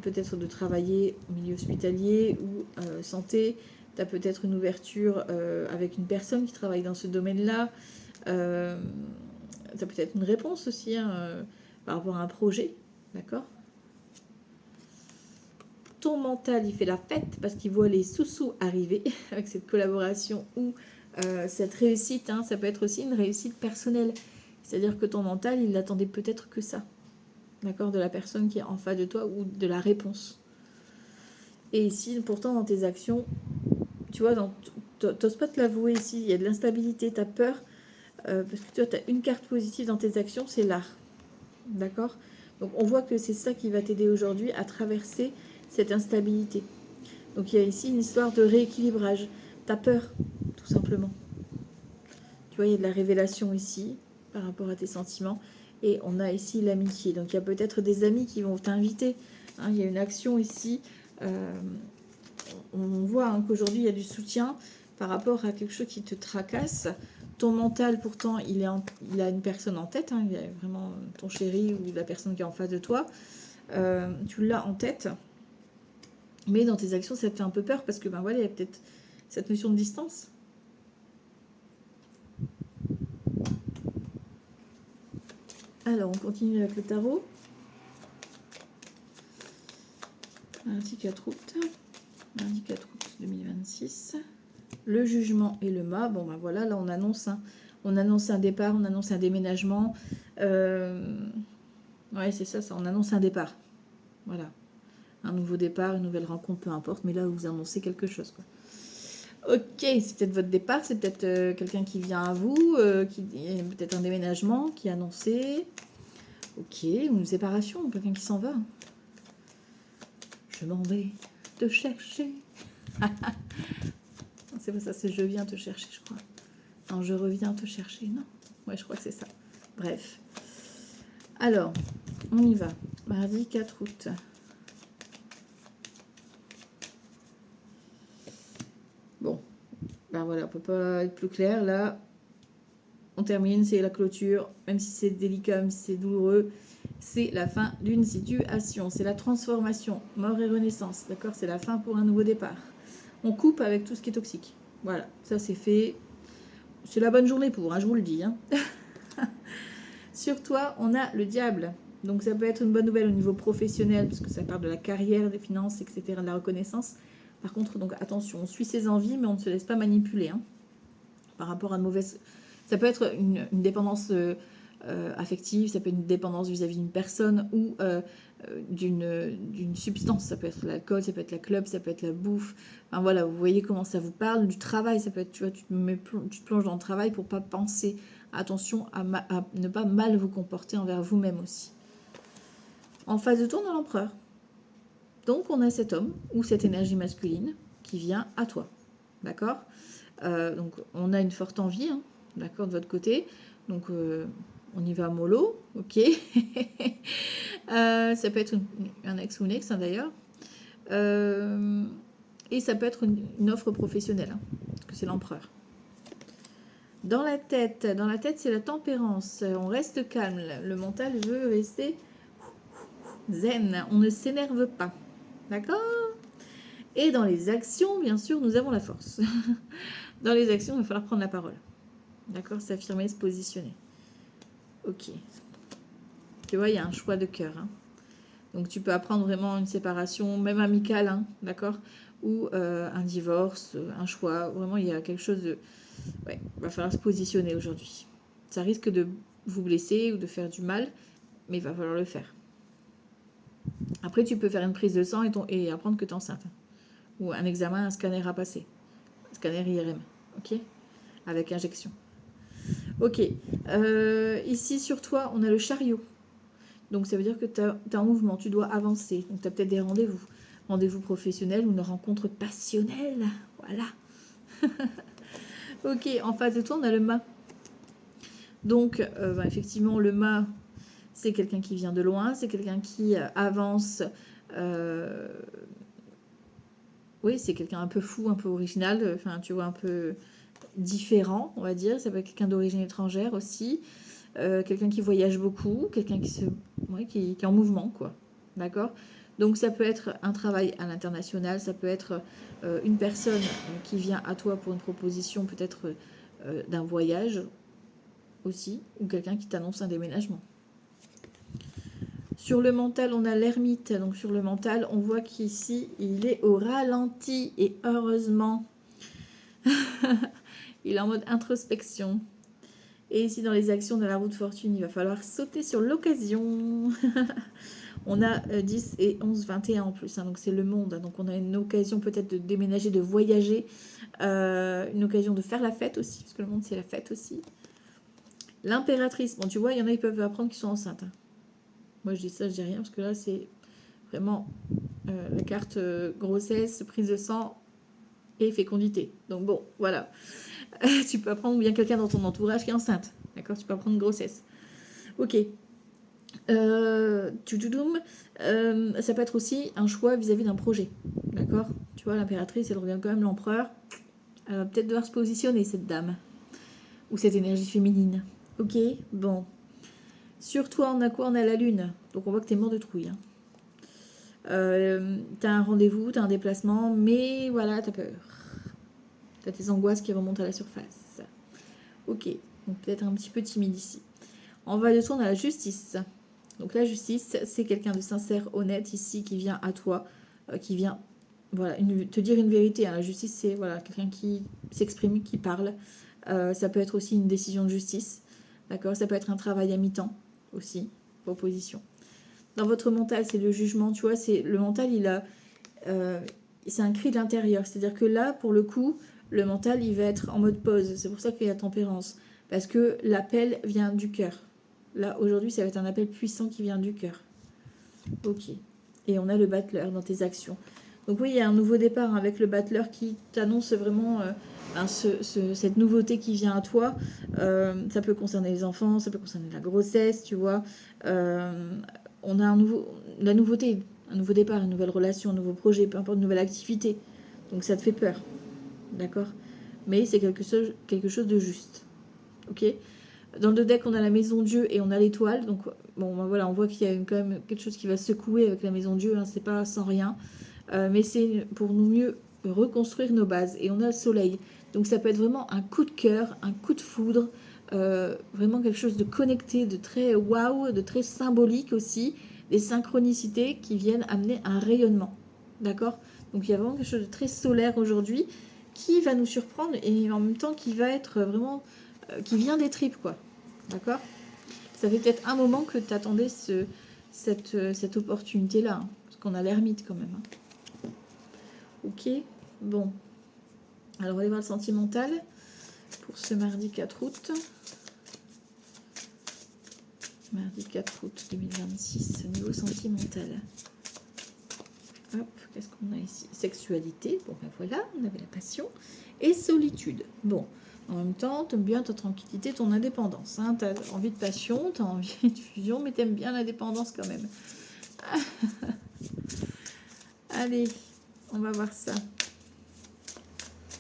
peut-être de travailler au milieu hospitalier ou santé. Tu as peut-être une ouverture avec une personne qui travaille dans ce domaine-là. Tu as peut-être une réponse aussi hein, par rapport à un projet. D'accord? Ton mental, il fait la fête parce qu'il voit les sous-sous arriver avec cette collaboration ou cette réussite. Hein, ça peut être aussi une réussite personnelle. C'est-à-dire que ton mental, il n'attendait peut-être que ça. D'accord? De la personne qui est en face de toi ou de la réponse. Et ici, pourtant, dans tes actions, tu vois, t'oses pas te l'avouer ici, il y a de l'instabilité, tu as peur, parce que tu vois, tu as une carte positive dans tes actions, c'est l'art. D'accord? Donc, on voit que c'est ça qui va t'aider aujourd'hui à traverser cette instabilité. Donc, il y a ici une histoire de rééquilibrage. Tu as peur, tout simplement. Tu vois, il y a de la révélation ici, par rapport à tes sentiments. Et on a ici l'amitié. Donc, il y a peut-être des amis qui vont t'inviter. Hein, il y a une action ici. On voit hein, qu'aujourd'hui, il y a du soutien par rapport à quelque chose qui te tracasse. Ton mental, pourtant, il a une personne en tête. Hein, il y a vraiment ton chéri ou la personne qui est en face de toi. Tu l'as en tête. Mais dans tes actions, ça te fait un peu peur parce que, ben voilà, il y a peut-être cette notion de distance. Alors, on continue avec le tarot. Lundi 4 août. Lundi 4 août 2026. Le jugement et le mât. Bon, ben voilà, là, on annonce un départ, on annonce un déménagement. Ouais, c'est ça, on annonce un départ. Voilà. Un nouveau départ, une nouvelle rencontre, peu importe. Mais là, vous annoncez quelque chose, quoi. Ok, c'est peut-être votre départ, c'est peut-être quelqu'un qui vient à vous, peut-être un déménagement qui est annoncé. Ok, une séparation, quelqu'un qui s'en va. Je m'en vais te chercher. C'est pas ça, c'est je viens te chercher, je crois. Non, je reviens te chercher, non? Ouais, je crois que c'est ça. Bref. Alors, on y va. Mardi 4 août. Bon, ben voilà, on peut pas être plus clair. Là, on termine, c'est la clôture. Même si c'est délicat, même si c'est douloureux, c'est la fin d'une situation. C'est la transformation, mort et renaissance. D'accord? C'est la fin pour un nouveau départ. On coupe avec tout ce qui est toxique. Voilà, ça c'est fait. C'est la bonne journée pour, hein, je vous le dis. Hein. Sur toi, on a le diable. Donc ça peut être une bonne nouvelle au niveau professionnel, parce que ça part de la carrière, des finances, etc., de la reconnaissance. Par contre, donc attention, on suit ses envies, mais on ne se laisse pas manipuler. Hein, par rapport à une mauvaise... Ça peut être une dépendance affective, ça peut être une dépendance vis-à-vis d'une personne ou d'une substance. Ça peut être l'alcool, ça peut être la clope, ça peut être la bouffe. Enfin voilà, vous voyez comment ça vous parle. Du travail, ça peut être, tu vois, tu te plonges dans le travail pour pas penser. Attention à ne pas mal vous comporter envers vous-même aussi. En phase de tour, on a l'empereur. Donc on a cet homme ou cette énergie masculine qui vient à toi. D'accord? Donc on a une forte envie, hein, d'accord, de votre côté. Donc on y va mollo, ok. Ça peut être un ex ou une ex, hein, d'ailleurs. Et ça peut être une offre professionnelle, hein, parce que c'est l'empereur. Dans la tête, c'est la tempérance. On reste calme. Le mental veut rester zen. On ne s'énerve pas. D'accord? Et dans les actions, bien sûr, nous avons la force. Dans les actions, il va falloir prendre la parole. D'accord? S'affirmer, se positionner. Ok. Tu vois, il y a un choix de cœur. Hein. Donc, tu peux apprendre vraiment une séparation, même amicale, hein, d'accord? Ou un divorce, un choix. Vraiment, il y a quelque chose de... Ouais, il va falloir se positionner aujourd'hui. Ça risque de vous blesser ou de faire du mal, mais il va falloir le faire. Après, tu peux faire une prise de sang et apprendre que tu es enceinte. Ou un examen, un scanner à passer. Un scanner IRM, ok? Avec injection. Ok. Ici, sur toi, on a le chariot. Donc, ça veut dire que tu es en mouvement, tu dois avancer. Donc, tu as peut-être des rendez-vous. Rendez-vous professionnels ou une rencontre passionnelle. Voilà. Ok, en face de toi, on a le mât. Donc, effectivement, le mât, c'est quelqu'un qui vient de loin, c'est quelqu'un qui avance. Oui, c'est quelqu'un un peu fou, un peu original, enfin, tu vois, un peu différent, on va dire. Ça peut être quelqu'un d'origine étrangère aussi. Quelqu'un qui voyage beaucoup, quelqu'un qui est en mouvement, quoi. D'accord? Donc, ça peut être un travail à l'international, ça peut être une personne qui vient à toi pour une proposition, peut-être d'un voyage aussi, ou quelqu'un qui t'annonce un déménagement. Sur le mental, on a l'ermite. Donc sur le mental, on voit qu'ici, il est au ralenti. Et heureusement, il est en mode introspection. Et ici, dans les actions de la roue de fortune, il va falloir sauter sur l'occasion. On a 10 et 11, 21 en plus. Hein, donc c'est le monde. Donc on a une occasion peut-être de déménager, de voyager. Une occasion de faire la fête aussi. Parce que le monde, c'est la fête aussi. L'impératrice. Bon, tu vois, il y en a qui peuvent apprendre qu'ils sont enceintes. Hein. Moi, je dis ça, je dis rien. Parce que là, c'est vraiment la carte grossesse, prise de sang et fécondité. Donc bon, voilà. Tu peux apprendre bien quelqu'un dans ton entourage qui est enceinte. D'accord? Tu peux apprendre une grossesse. Ok. Ça peut être aussi un choix vis-à-vis d'un projet. D'accord? Tu vois, l'impératrice, elle regarde quand même l'empereur. Elle va peut-être devoir se positionner, cette dame. Ou cette énergie féminine. Ok? Bon. Sur toi, on a quoi? On a la lune. Donc on voit que t'es mort de trouille. Hein. T'as un rendez-vous, t'as un déplacement, mais voilà, t'as peur. T'as tes angoisses qui remontent à la surface. Ok, donc peut-être un petit peu timide ici. En bas de toi, on a la justice. Donc la justice, c'est quelqu'un de sincère, honnête ici, qui vient à toi, qui vient voilà, te dire une vérité. Hein. La justice, c'est voilà, quelqu'un qui s'exprime, qui parle. Ça peut être aussi une décision de justice. D'accord? Ça peut être un travail à mi-temps aussi, proposition. Dans votre mental, c'est le jugement, tu vois, c'est le mental, c'est un cri de l'intérieur. C'est-à-dire que là, pour le coup, le mental, il va être en mode pause. C'est pour ça qu'il y a tempérance. Parce que l'appel vient du cœur. Là, aujourd'hui, ça va être un appel puissant qui vient du cœur. Ok. Et on a le battleur dans tes actions. Donc oui, il y a un nouveau départ avec le battleur qui t'annonce vraiment cette nouveauté qui vient à toi. Ça peut concerner les enfants, ça peut concerner la grossesse, tu vois. On a la nouveauté, un nouveau départ, une nouvelle relation, un nouveau projet, peu importe, une nouvelle activité. Donc ça te fait peur, d'accord? Mais c'est quelque chose de juste, ok? Dans le deck, on a la maison Dieu et on a l'étoile. Donc bon, ben voilà, on voit qu'il y a quand même quelque chose qui va secouer avec la maison Dieu, hein, c'est pas sans rien. Mais c'est pour nous mieux reconstruire nos bases. Et on a le soleil. Donc ça peut être vraiment un coup de cœur, un coup de foudre, vraiment quelque chose de connecté, de très waouh, de très symbolique aussi, des synchronicités qui viennent amener un rayonnement. D'accord? Donc il y a vraiment quelque chose de très solaire aujourd'hui qui va nous surprendre et en même temps qui va être vraiment, qui vient des tripes, quoi. D'accord? Ça fait peut-être un moment que tu attendais cette opportunité-là, hein, parce qu'on a l'ermite quand même. Hein. Ok, bon. Alors, on va aller voir le sentimental pour ce mardi 4 août. Mardi 4 août 2026, niveau sentimental. Hop, qu'est-ce qu'on a ici? Sexualité, bon ben voilà, on avait la passion. Et solitude. Bon, en même temps, t'aimes bien ta tranquillité, ton indépendance. Hein. T'as envie de passion, t'as envie de fusion, mais t'aimes bien l'indépendance quand même. Allez, on va voir ça.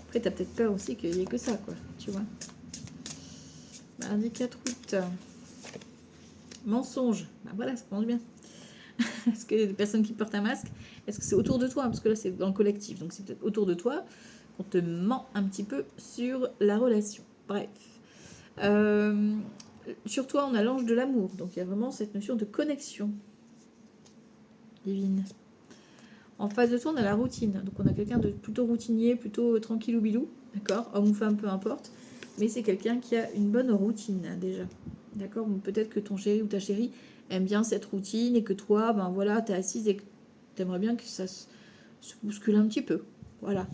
Après, t'as peut-être peur aussi qu'il n'y ait que ça, quoi, tu vois. Mardi 4 août. Mensonge. Ben voilà, ça commence bien. Est-ce que les personnes qui portent un masque, est-ce que c'est autour de toi? Parce que là, c'est dans le collectif, donc c'est peut-être autour de toi qu'on te ment un petit peu sur la relation. Bref. Sur toi, on a l'ange de l'amour. Donc, il y a vraiment cette notion de connexion divine. En face de toi, on a la routine. Donc, on a quelqu'un de plutôt routinier, plutôt tranquille ou bilou. D'accord? Homme ou femme, peu importe. Mais c'est quelqu'un qui a une bonne routine, hein, déjà. D'accord? Peut-être que ton chéri ou ta chérie aime bien cette routine et que toi, ben voilà, t'es assise et que t'aimerais bien que ça se bouscule un petit peu. Voilà.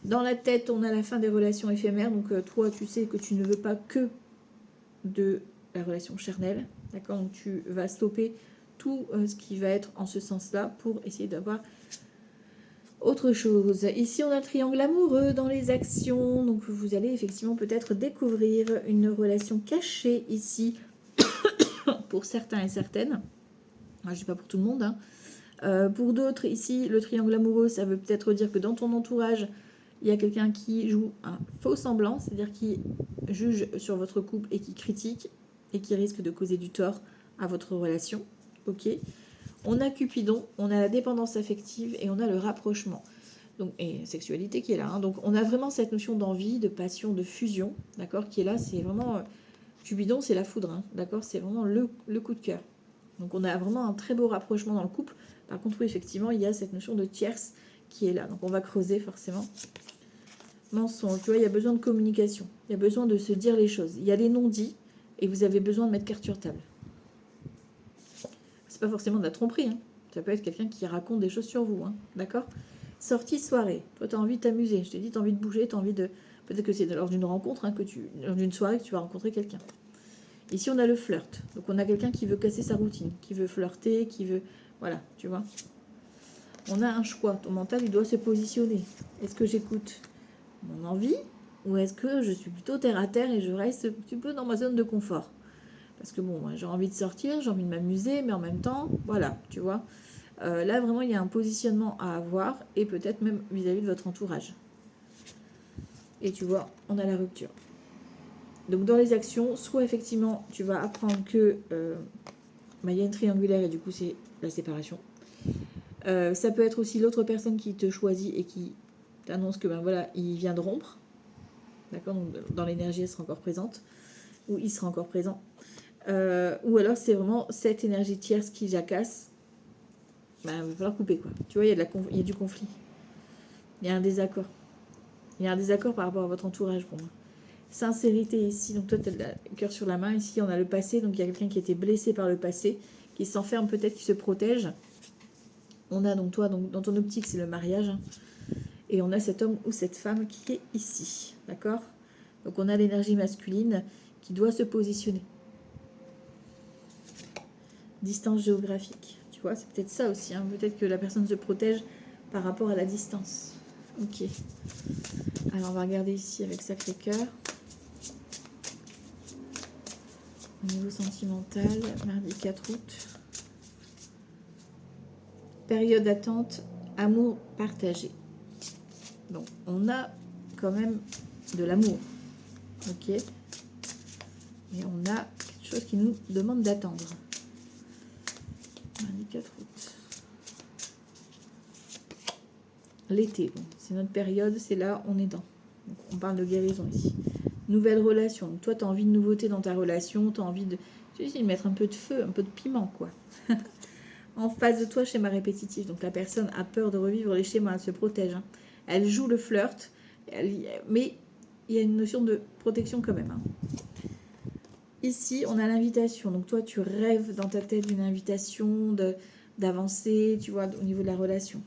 Dans la tête, on a la fin des relations éphémères. Donc, toi, tu sais que tu ne veux pas que de la relation charnelle. D'accord? Donc, tu vas stopper tout ce qui va être en ce sens-là pour essayer d'avoir autre chose. Ici, on a le triangle amoureux dans les actions. Donc, vous allez effectivement peut-être découvrir une relation cachée ici pour certains et certaines. Je ne dis pas pour tout le monde. Hein. Pour d'autres, ici, le triangle amoureux, ça veut peut-être dire que dans ton entourage, il y a quelqu'un qui joue un faux semblant, c'est-à-dire qui juge sur votre couple et qui critique et qui risque de causer du tort à votre relation. Ok. On a Cupidon, on a la dépendance affective et on a le rapprochement. Donc, et sexualité qui est là. Hein. Donc on a vraiment cette notion d'envie, de passion, de fusion, d'accord, qui est là. C'est vraiment Cupidon, c'est la foudre, hein, d'accord. C'est vraiment le coup de cœur. Donc on a vraiment un très beau rapprochement dans le couple. Par contre, oui, effectivement, il y a cette notion de tierce qui est là. Donc on va creuser forcément. Mensonge, tu vois, il y a besoin de communication. Il y a besoin de se dire les choses. Il y a des non-dits et vous avez besoin de mettre carte sur table. C'est pas forcément de la tromperie. Hein. Ça peut être quelqu'un qui raconte des choses sur vous. Hein. D'accord? Sortie soirée. Toi, tu as envie de t'amuser. Je t'ai dit, tu as envie de bouger, tu as envie de... Peut-être que c'est lors d'une rencontre, hein, lors d'une soirée que tu vas rencontrer quelqu'un. Ici, on a le flirt. Donc, on a quelqu'un qui veut casser sa routine, qui veut flirter, qui veut... Voilà, tu vois. On a un choix. Ton mental, il doit se positionner. Est-ce que j'écoute mon envie ou est-ce que je suis plutôt terre à terre et je reste un petit peu dans ma zone de confort? Parce que bon, j'ai envie de sortir, j'ai envie de m'amuser, mais en même temps, voilà, tu vois. Là, vraiment, il y a un positionnement à avoir et peut-être même vis-à-vis de votre entourage. Et tu vois, on a la rupture. Donc, dans les actions, soit effectivement, tu vas apprendre que il y a une triangulaire et du coup, c'est la séparation. Ça peut être aussi l'autre personne qui te choisit et qui t'annonce que ben voilà, il vient de rompre. D'accord? Donc, dans l'énergie, elle sera encore présente. Ou il sera encore présent. Ou alors, c'est vraiment cette énergie tierce qui jacasse. Ben, il va falloir couper, quoi. Tu vois, il y a du conflit. Il y a un désaccord. Il y a un désaccord par rapport à votre entourage pour moi. Sincérité ici, donc toi tu as le cœur sur la main, ici on a le passé, donc il y a quelqu'un qui a été blessé par le passé, qui s'enferme peut-être, qui se protège. On a donc toi, donc, dans ton optique c'est le mariage, hein. Et on a cet homme ou cette femme qui est ici, d'accord? Donc on a l'énergie masculine qui doit se positionner. Distance géographique, tu vois, c'est peut-être ça aussi, hein. Peut-être que la personne se protège par rapport à la distance. Ok. Alors, on va regarder ici avec Sacré-Cœur. Au niveau sentimental, mardi 4 août. Période d'attente, amour partagé. Donc, on a quand même de l'amour. Ok. Et on a quelque chose qui nous demande d'attendre. Mardi 4 août. L'été, bon, c'est notre période, c'est là, on est dans. Donc, on parle de guérison ici. Nouvelle relation. Donc, toi, tu as envie de nouveauté dans ta relation, tu as envie de, de mettre un peu de feu, un peu de piment, quoi. En face de toi, schéma répétitif. Donc, la personne a peur de revivre les schémas, elle se protège. Hein. Elle joue le flirt, mais il y a une notion de protection quand même. Hein. Ici, on a l'invitation. Donc, toi, tu rêves dans ta tête d'une invitation, d'avancer, tu vois, au niveau de la relation.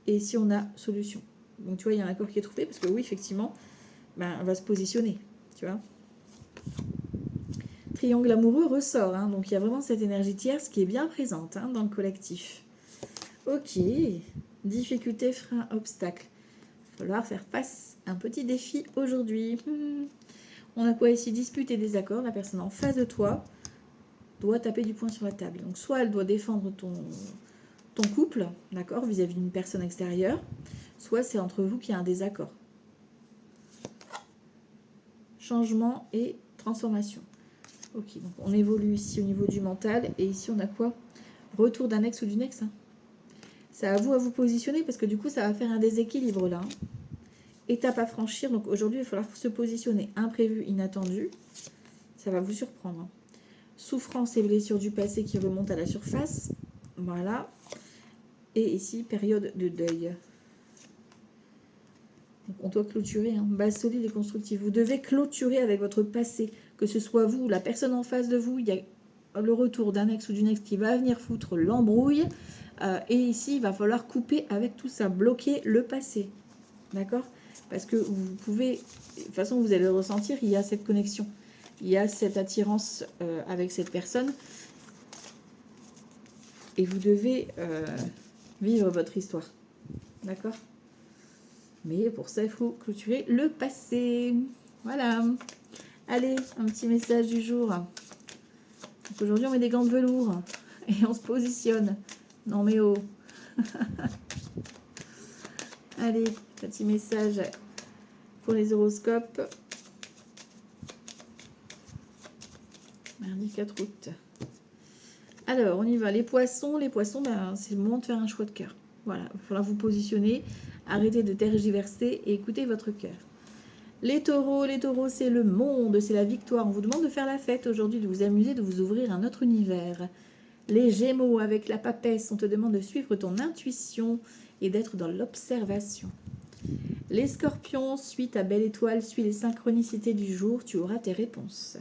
Et ici, on a solution. Donc, tu vois, il y a un accord qui est trouvé parce que oui, effectivement, ben, on va se positionner, tu vois. Triangle amoureux ressort, hein, donc il y a vraiment cette énergie tierce qui est bien présente hein, dans le collectif. Ok, difficulté, frein, obstacle. Il va falloir faire face à un petit défi aujourd'hui. On a quoi ici? Dispute et désaccord. La personne en face de toi doit taper du poing sur la table. Donc soit elle doit défendre ton couple, d'accord, vis-à-vis d'une personne extérieure, soit c'est entre vous qu'il y a un désaccord. Changement et transformation. Ok, donc on évolue ici au niveau du mental. Et ici, on a quoi? Retour d'un ex ou d'une ex. Hein. C'est à vous positionner parce que du coup, ça va faire un déséquilibre là. Hein. Étape à franchir. Donc aujourd'hui, il va falloir se positionner. Imprévu, inattendu. Ça va vous surprendre. Hein. Souffrance et blessures du passé qui remontent à la surface. Voilà. Et ici, période de deuil. Donc on doit clôturer. Hein. Base solide et constructive. Vous devez clôturer avec votre passé. Que ce soit vous ou la personne en face de vous, il y a le retour d'un ex ou d'une ex qui va venir foutre l'embrouille. Et ici, il va falloir couper avec tout ça, bloquer le passé. D'accord? Parce que vous pouvez, de toute façon, vous allez le ressentir, il y a cette connexion. Il y a cette attirance avec cette personne. Et vous devez vivre votre histoire. D'accord? Mais pour ça, il faut clôturer le passé. Voilà. Allez, un petit message du jour. Aujourd'hui, on met des gants de velours et on se positionne. Non mais oh. Allez, petit message pour les horoscopes. Mardi 4 août. Alors, on y va. Les poissons, ben, c'est le moment de faire un choix de cœur. Voilà, il va falloir vous positionner, arrêter de tergiverser et écouter votre cœur. Les taureaux, c'est le monde, c'est la victoire. On vous demande de faire la fête aujourd'hui, de vous amuser, de vous ouvrir un autre univers. Les gémeaux, avec la papesse, on te demande de suivre ton intuition et d'être dans l'observation. Les scorpions, suis ta belle étoile, suis les synchronicités du jour, tu auras tes réponses.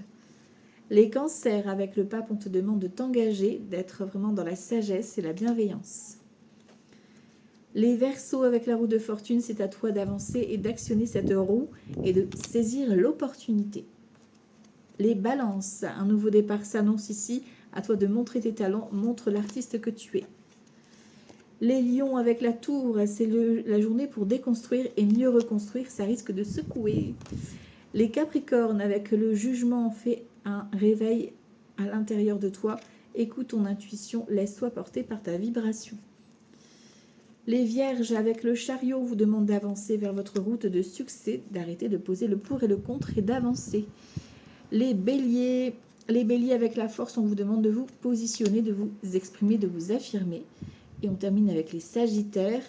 Les cancers, avec le pape, on te demande de t'engager, d'être vraiment dans la sagesse et la bienveillance. Les verseaux, avec la roue de fortune, c'est à toi d'avancer et d'actionner cette roue et de saisir l'opportunité. Les balances, un nouveau départ s'annonce ici, à toi de montrer tes talents, montre l'artiste que tu es. Les lions, avec la tour, c'est la journée pour déconstruire et mieux reconstruire, ça risque de secouer. Les capricornes, avec le jugement, fait un réveil à l'intérieur de toi, écoute ton intuition, laisse-toi porter par ta vibration. Les vierges, avec le chariot, vous demande d'avancer vers votre route de succès, d'arrêter de poser le pour et le contre et d'avancer. Les béliers, avec la force, on vous demande de vous positionner, de vous exprimer, de vous affirmer. Et on termine avec les sagittaires.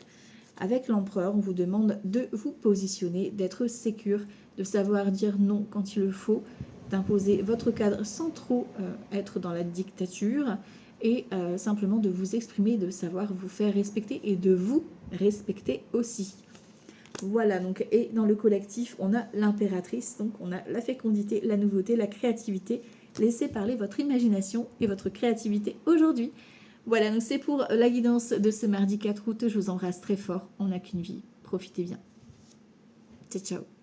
Avec l'empereur, on vous demande de vous positionner, d'être sécure, de savoir dire non quand il le faut, d'imposer votre cadre sans trop être dans la dictature et simplement de vous exprimer, de savoir vous faire respecter et de vous respecter aussi. Voilà, donc, et dans le collectif, on a l'impératrice, donc on a la fécondité, la nouveauté, la créativité. Laissez parler votre imagination et votre créativité aujourd'hui. Voilà, donc c'est pour la guidance de ce mardi 4 août. Je vous embrasse très fort. On n'a qu'une vie. Profitez bien. Ciao, ciao.